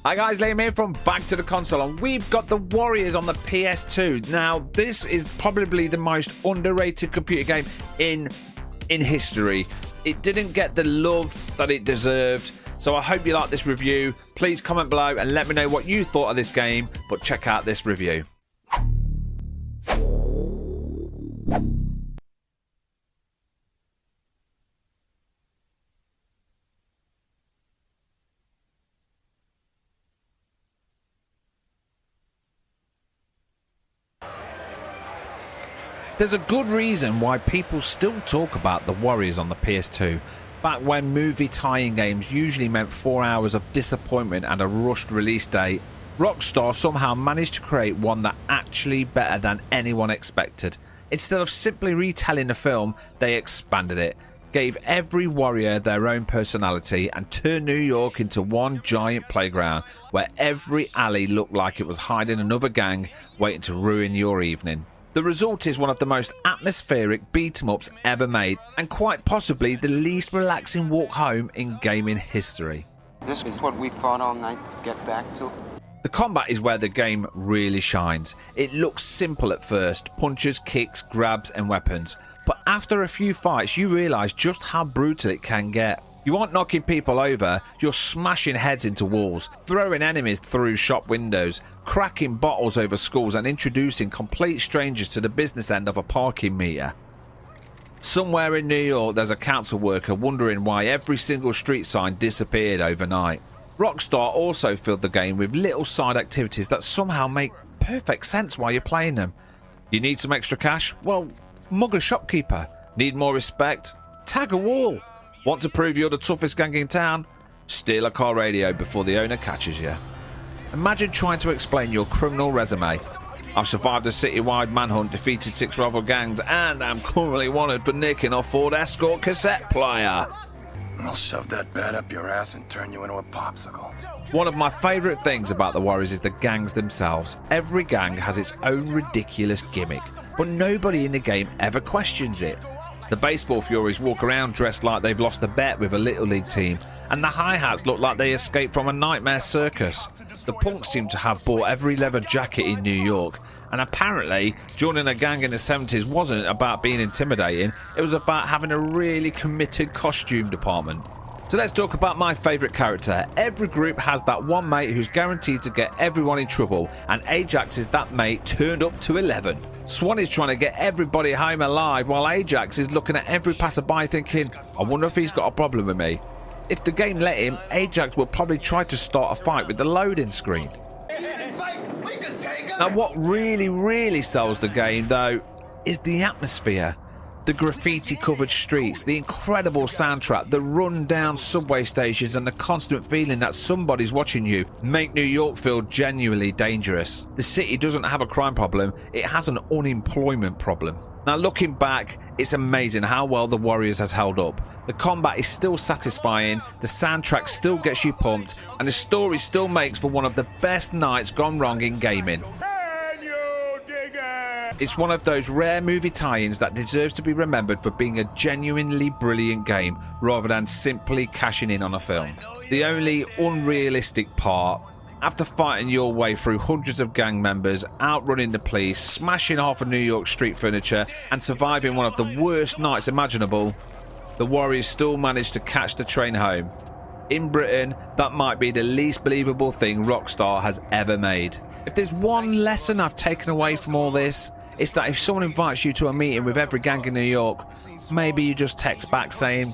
Hi guys, Liam here from Back to the Console, and we've got the Warriors on the PS2. Now, this is probably the most underrated computer game in history. It didn't get the love that it deserved, so I hope you like this review. Please comment below and let me know what you thought of this game, but check out this review. There's a good reason why people still talk about the Warriors on the PS2. Back when movie tie-in games usually meant 4 hours of disappointment and a rushed release date, Rockstar somehow managed to create one that actually better than anyone expected. Instead of simply retelling the film, they expanded it, gave every warrior their own personality, and turned New York into one giant playground where every alley looked like it was hiding another gang waiting to ruin your evening. The result is one of the most atmospheric beat-em-ups ever made, and quite possibly the least relaxing walk home in gaming history. This is what we fought all night to get back to. The combat is where the game really shines. It looks simple at first, punches, kicks, grabs and weapons, but after a few fights you realise just how brutal it can get. You aren't knocking people over, you're smashing heads into walls, throwing enemies through shop windows, cracking bottles over schools and introducing complete strangers to the business end of a parking meter. Somewhere in New York there's a council worker wondering why every single street sign disappeared overnight. Rockstar also filled the game with little side activities that somehow make perfect sense while you're playing them. You need some extra cash? Well, mug a shopkeeper. Need more respect? Tag a wall. Want to prove you're the toughest gang in town? Steal a car radio before the owner catches you. Imagine trying to explain your criminal resume. I've survived a citywide manhunt, defeated 6 rival gangs, and I'm currently wanted for nicking a Ford Escort cassette player. I'll shove that bat up your ass and turn you into a popsicle. One of my favourite things about the Warriors is the gangs themselves. Every gang has its own ridiculous gimmick, but nobody in the game ever questions it. The baseball furies walk around dressed like they've lost a bet with a Little League team, and the hi-hats look like they escaped from a nightmare circus. The punks seem to have bought every leather jacket in New York, and apparently joining a gang in the 70s wasn't about being intimidating, it was about having a really committed costume department. So let's talk about my favourite character. Every group has that one mate who's guaranteed to get everyone in trouble, and Ajax is that mate turned up to 11. Swan is trying to get everybody home alive, while Ajax is looking at every passerby thinking, I wonder if he's got a problem with me. If the game let him, Ajax would probably try to start a fight with the loading screen. Now what really sells the game though is the atmosphere. The graffiti covered streets, the incredible soundtrack, the run down subway stations and the constant feeling that somebody's watching you make New York feel genuinely dangerous. The city doesn't have a crime problem, it has an unemployment problem. Now looking back, it's amazing how well the Warriors has held up. The combat is still satisfying, the soundtrack still gets you pumped, and the story still makes for one of the best nights gone wrong in gaming. It's one of those rare movie tie-ins that deserves to be remembered for being a genuinely brilliant game rather than simply cashing in on a film. The only unrealistic part, after fighting your way through hundreds of gang members, outrunning the police, smashing half of New York street furniture and surviving one of the worst nights imaginable, the Warriors still managed to catch the train home. In Britain, that might be the least believable thing Rockstar has ever made. If there's one lesson I've taken away from all this, it's that if someone invites you to a meeting with every gang in New York, maybe you just text back saying,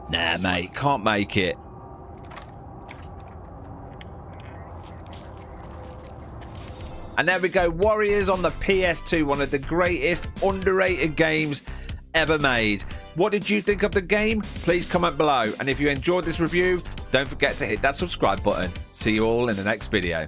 nah mate, can't make it. And there we go, Warriors on the PS2, one of the greatest underrated games ever made. What did you think of the game? Please comment below, and if you enjoyed this review, don't forget to hit that subscribe button. See you all in the next video.